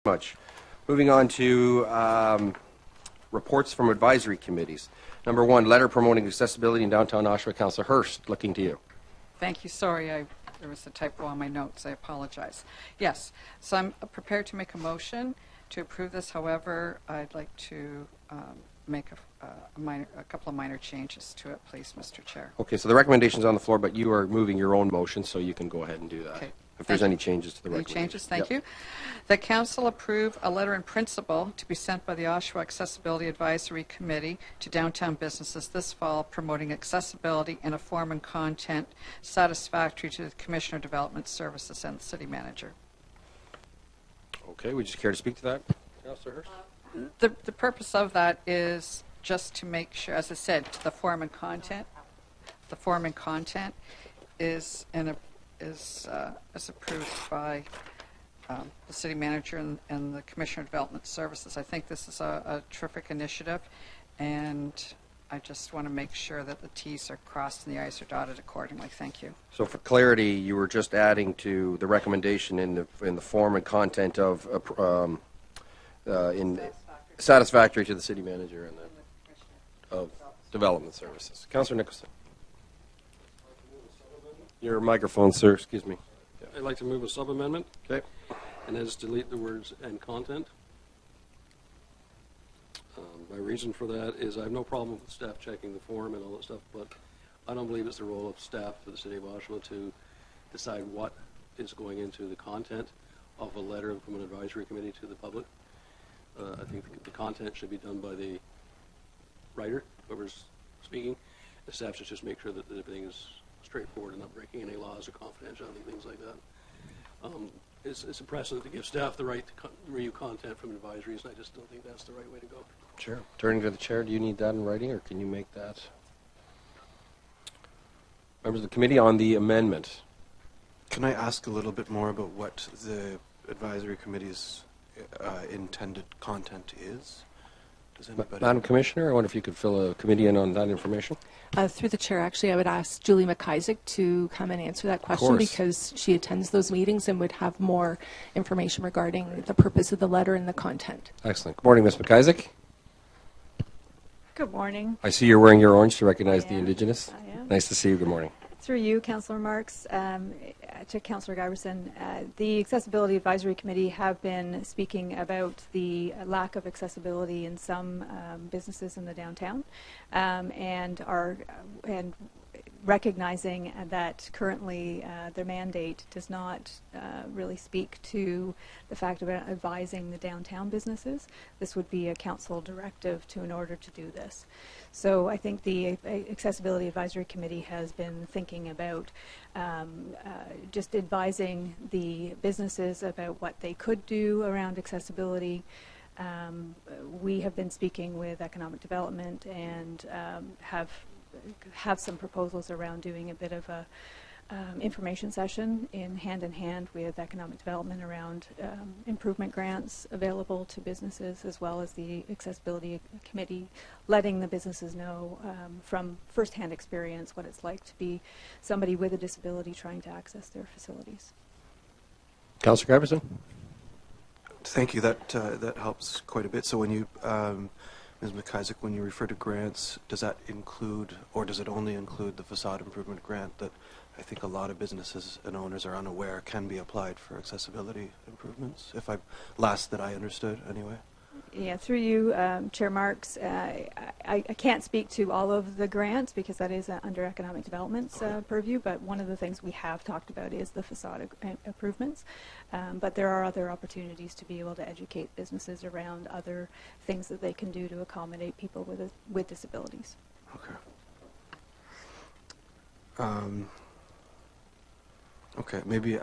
Much. Moving on to reports from advisory committees. Number 1, letter promoting accessibility in downtown Oshawa. Councillor Hurst, looking to you. Thank you. Sorry, there was a typo on my notes. I apologize. Yes, so I'm prepared to make a motion to approve this. However, I'd like to make a couple of minor changes to it, please, Mr. Chair. Okay, so the recommendation is on the floor, but you are moving your own motion, so you can go ahead and do that. Okay. If there's any changes to the recommendation. Any changes? Thank you. The Council approve a letter in principle to be sent by the Oshawa Accessibility Advisory Committee to downtown businesses this fall promoting accessibility in a form and content satisfactory to the Commissioner of Development Services and the City Manager. Okay, would you care to speak to that, Councillor Hurst? The purpose of that is just to make sure, as I said, the form and content. The form and content is approved by the City Manager and the Commissioner of Development Services. I think this is a terrific initiative, and I just want to make sure that the T's are crossed and the I's are dotted accordingly. Thank you. So for clarity, you were just adding to the recommendation in the form and content of satisfactory to the City Manager and the of Development Services. Councillor Nicholson. Your microphone, sir. Excuse me. I'd like to move a sub-amendment. Okay. And that is delete the words "and content." My reason for that is I have no problem with staff checking the form and all that stuff, but I don't believe it's the role of staff for the City of Oshawa to decide what is going into the content of a letter from an advisory committee to the public. I think the content should be done by the writer, whoever's speaking. The staff should just make sure that everything is straightforward and not breaking any laws or confidentiality, things like that. It's a precedent to give staff the right to review content from advisories, and I just don't think that's the right way to go. Sure. Turning to the chair, do you need that in writing, or can you make that? Members of the committee on the amendment. Can I ask a little bit more about what the advisory committee's intended content is? Does anybody Madam Commissioner, I wonder if you could fill a committee in on that information. Through the chair, actually, I would ask Julie McIsaac to come and answer that question because she attends those meetings and would have more information regarding the purpose of the letter and the content. Excellent. Good morning, Ms. McIsaac. Good morning. I see you're wearing your orange to recognize the Indigenous. I am. Nice to see you. Good morning. Through you, Councillor Marks, to Councillor Giberson, the Accessibility Advisory Committee have been speaking about the lack of accessibility in some businesses in the downtown, and recognizing that currently the mandate does not really speak to the fact of advising the downtown businesses. This would be a council directive in order to do this. So I think the Accessibility Advisory Committee has been thinking about just advising the businesses about what they could do around accessibility. We have been speaking with economic development and have some proposals around doing a bit of a information session in hand with economic development around improvement grants available to businesses, as well as the Accessibility Committee letting the businesses know from first-hand experience what it's like to be somebody with a disability trying to access their facilities. Councillor Giberson. Thank you. That helps quite a bit. So when you, Ms. McIsaac, when you refer to grants, does that include, or does it only include the facade improvement grant that I think a lot of businesses and owners are unaware can be applied for accessibility improvements? Last that I understood, anyway. Yeah, through you, Chair Marks, I can't speak to all of the grants because that is under economic development's purview, but one of the things we have talked about is the facade improvements. But there are other opportunities to be able to educate businesses around other things that they can do to accommodate people with disabilities. Okay. Okay, maybe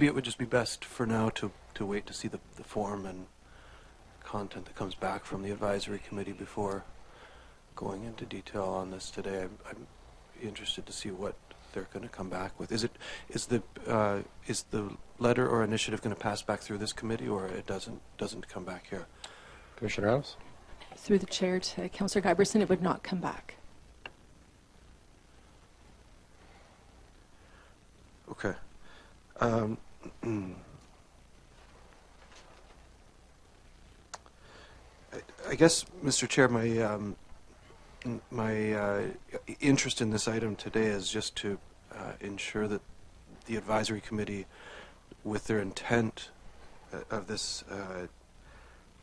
it would just be best for now to wait to see the form and content that comes back from the advisory committee before going into detail on this today. I'm interested to see what they're going to come back with. Is the letter or initiative going to pass back through this committee, or it doesn't come back here? Commissioner House. Through the chair to Councillor Giberson, it would not come back. Okay. I guess, Mr. Chair, my interest in this item today is just to ensure that the advisory committee, with their intent of this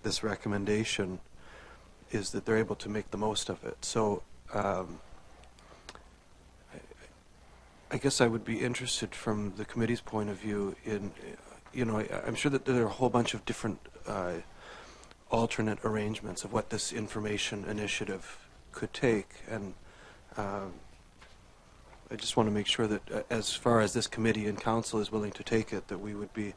this recommendation, is that they're able to make the most of it. So I guess I would be interested from the committee's point of view in, I'm sure that there are a whole bunch of different alternate arrangements of what this information initiative could take, and I just want to make sure that as far as this committee and council is willing to take it, that we would be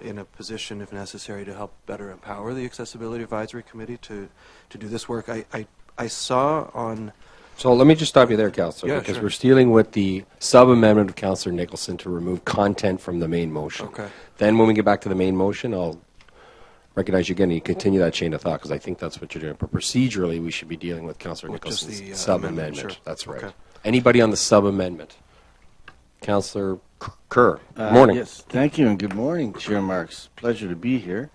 in a position, if necessary, to help better empower the Accessibility Advisory Committee to do this work. I saw on... So let me just stop you there, Councillor, Yeah, because sure. we're dealing with the sub-amendment of Councillor Nicholson to remove content from the main motion. Okay. Then when we get back to the main motion, I'll recognize you again and you continue that chain of thought, because I think that's what you're doing. But procedurally, we should be dealing with Councillor With just Nicholson's the, sub-amendment. amendment, sure. That's right. Okay. Anybody on the sub-amendment? Councillor Kerr. Morning. Yes, thank you, and good morning, Chair Marks. Pleasure to be here.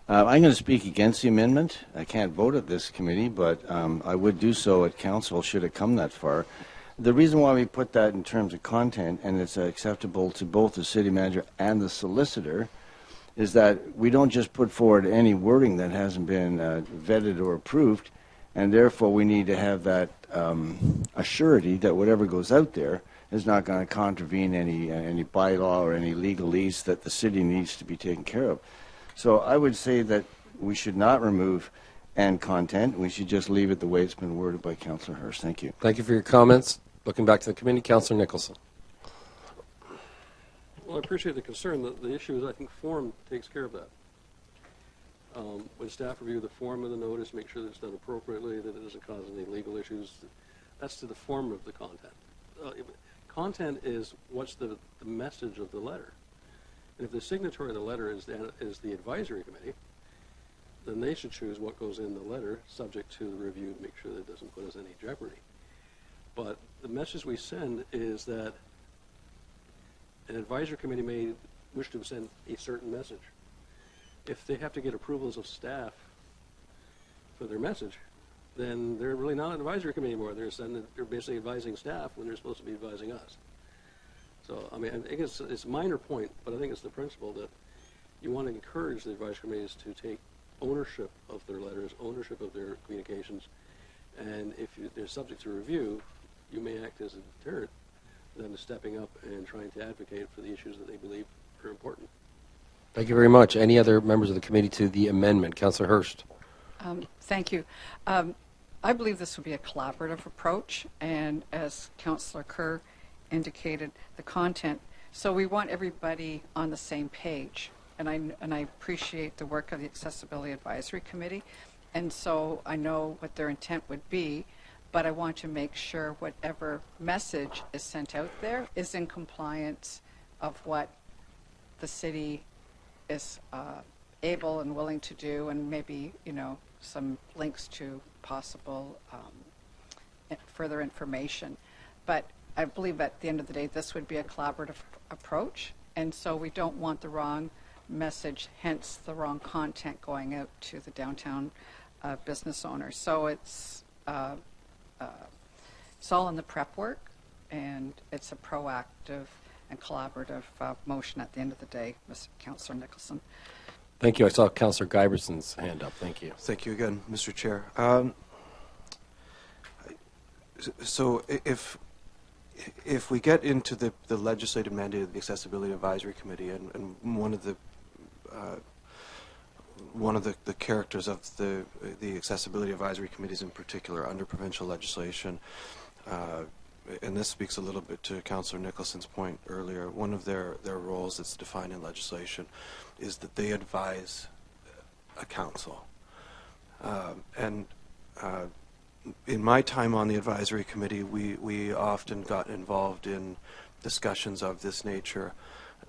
I'm going to speak against the amendment. I can't vote at this committee, but I would do so at council should it come that far. The reason why we put that in terms of content, and it's acceptable to both the city manager and the solicitor, is that we don't just put forward any wording that hasn't been vetted or approved, and therefore we need to have that a surety that whatever goes out there is not going to contravene any bylaw or any legalese that the city needs to be taken care of. So I would say that we should not remove "and content." We should just leave it the way it's been worded by Councillor Hurst. Thank you. Thank you for your comments. Looking back to the committee, Councillor Nicholson. Well, I appreciate the concern. The issue is, I think, form takes care of that. When staff review the form of the notice, make sure that it's done appropriately, that it doesn't cause any legal issues. That's to the form of the content. Content is what's the message of the letter. And if the signatory of the letter is the advisory committee, then they should choose what goes in the letter, subject to the review to make sure that it doesn't put us in any jeopardy. But the message we send is that an advisory committee may wish to send a certain message. If they have to get approvals of staff for their message, then they're really not an advisory committee anymore. They're basically advising staff when they're supposed to be advising us. So, I mean, I think it's a minor point, but I think it's the principle that you want to encourage the advisory committees to take ownership of their letters, ownership of their communications, and if they're subject to review, you may act as a deterrent to them stepping up and trying to advocate for the issues that they believe are important. Thank you very much. Any other members of the committee to the amendment? Councillor Hurst. Thank you. I believe this would be a collaborative approach, and as Councillor Kerr indicated, the content. So we want everybody on the same page, and I appreciate the work of the Accessibility Advisory Committee, and so I know what their intent would be, but I want to make sure whatever message is sent out there is in compliance of what the city is able and willing to do, and maybe, some links to possible further information. But I believe at the end of the day, this would be a collaborative approach, and so we don't want the wrong message, hence the wrong content going out to the downtown business owners. So it's all in the prep work, and it's a proactive and collaborative motion at the end of the day, Mr. Councillor Nicholson. Thank you. I saw Councillor Guyberson's hand up. Thank you. Thank you again, Mr. Chair. So if we get into the legislative mandate of the Accessibility Advisory Committee, and one of the characters of the Accessibility Advisory Committees in particular under provincial legislation, and this speaks a little bit to Councillor Nicholson's point earlier, one of their roles that's defined in legislation is that they advise a council. In my time on the advisory committee, we often got involved in discussions of this nature,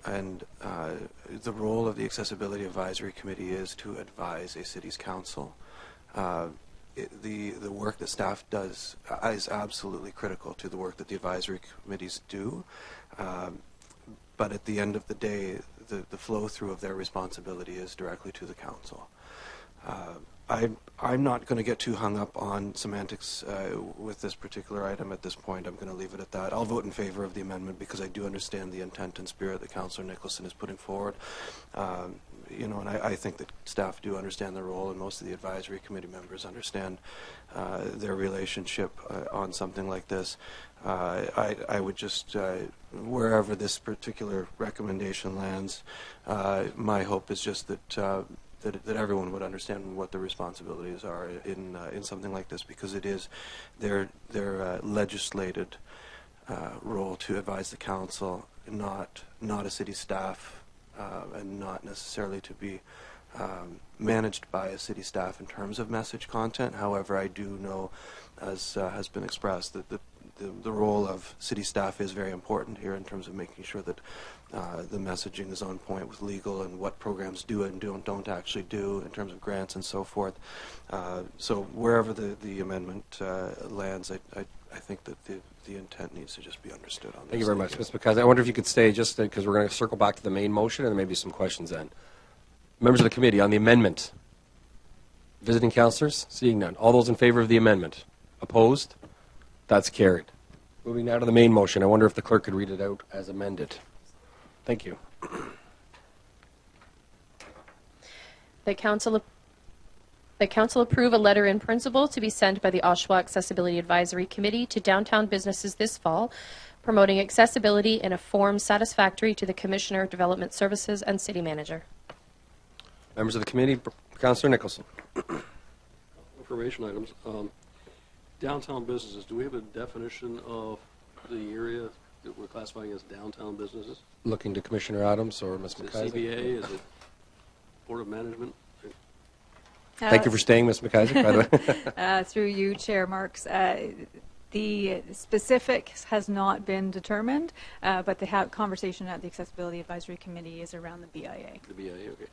and the role of the Accessibility Advisory Committee is to advise a city's council. The work that staff does is absolutely critical to the work that the advisory committees do, but at the end of the day, the flow through of their responsibility is directly to the council. I'm not going to get too hung up on semantics with this particular item at this point. I'm going to leave it at that. I'll vote in favor of the amendment because I do understand the intent and spirit that Councillor Nicholson is putting forward. You know, and I think that staff do understand the role, and most of the advisory committee members understand their relationship on something like this. I would just, wherever this particular recommendation lands, my hope is just that that everyone would understand what the responsibilities are in something like this, because it is their legislated role to advise the council, not a city staff, and not necessarily to be managed by a city staff in terms of message content. However, I do know, as has been expressed, that the role of city staff is very important here in terms of making sure that the messaging is on point with legal and what programs do and don't actually do in terms of grants and so forth. So wherever the amendment lands, I think that the intent needs to just be understood on this. Thank you very much, Ms. McKenzie. I wonder if you could stay just because we're going to circle back to the main motion and there may be some questions then. Members of the committee on the amendment. Visiting councillors? Seeing none. All those in favor of the amendment? Opposed? That's carried. Moving now to the main motion. I wonder if the clerk could read it out as amended. Thank you. The council approve a letter in principle to be sent by the Oshawa Accessibility Advisory Committee to downtown businesses this fall, promoting accessibility in a form satisfactory to the Commissioner of Development Services and City Manager. Members of the committee, Councillor Nicholson. Information items. Downtown businesses, do we have a definition of the area that we're classifying as downtown businesses? Looking to Commissioner Adams or Ms. Is it McKenzie. CBA? Is it Board of Management? Thank you for staying, Ms. McKenzie, by the way. Through you, Chair Marks. The specifics has not been determined, but the conversation at the Accessibility Advisory Committee is around the BIA. The BIA, okay.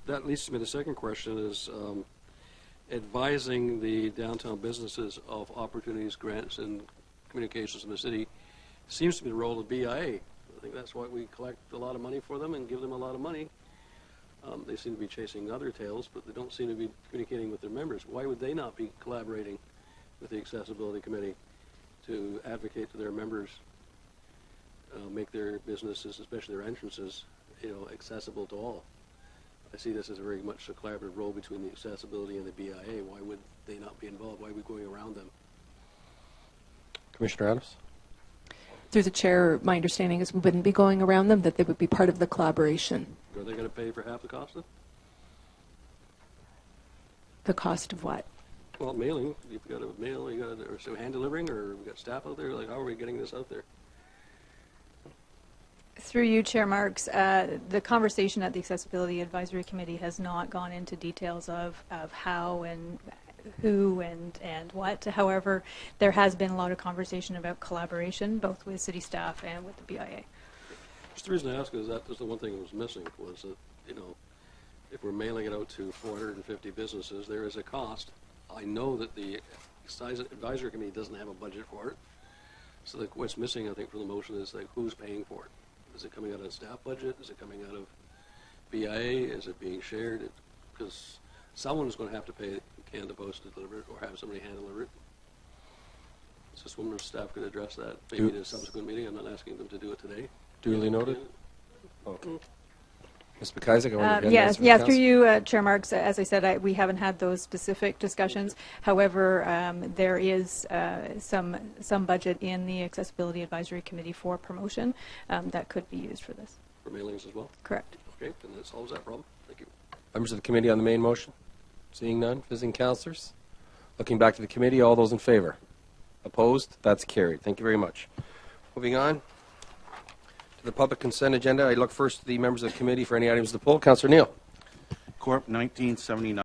That leads me to the second question is advising the downtown businesses of opportunities, grants, and communications in the city seems to be the role of BIA. I think that's why we collect a lot of money for them and give them a lot of money. They seem to be chasing other tails, but they don't seem to be communicating with their members. Why would they not be collaborating with the Accessibility Committee to advocate to their members, make their businesses, especially their entrances, accessible to all? I see this as a very much a collaborative role between the accessibility and the BIA. Why would they not be involved? Why are we going around them? Commissioner Adams? Through the chair, my understanding is we wouldn't be going around them, that they would be part of the collaboration. Are they going to pay for half the cost then? The cost of what? Well, mailing. You've got to mail, you got to, or so hand delivering, or we've got staff out there. Like, how are we getting this out there? Through you, Chair Marks, the conversation at the Accessibility Advisory Committee has not gone into details of how and who and what. However, there has been a lot of conversation about collaboration, both with city staff and with the BIA. Just the reason I ask is that was the one thing that was missing was that, if we're mailing it out to 450 businesses, there is a cost. I know that the Advisory Committee doesn't have a budget for it. So what's missing, I think, from the motion is who's paying for it. Is it coming out of staff budget? Is it coming out of BIA? Is it being shared? Because someone is going to have to pay Canada Post to deliver it or have somebody hand deliver it. It's just wondering if staff could address that maybe in a subsequent meeting. I'm not asking them to do it today. Duly noted. Okay. Ms. McIsaac, I wonder if you had an answer Yeah, for through council? you, Chair Marks, as I said, we haven't had those specific discussions. However, there is some budget in the Accessibility Advisory Committee for promotion that could be used for this. For mailings as well? Correct. Okay, then that solves that problem. Thank you. Members of the committee on the main motion? Seeing none. Visiting councillors? Looking back to the committee, all those in favor? Opposed? That's carried. Thank you very much. Moving on to the public consent agenda. I look first to the members of the committee for any items to pull. Councillor Neal. Corp. 1979.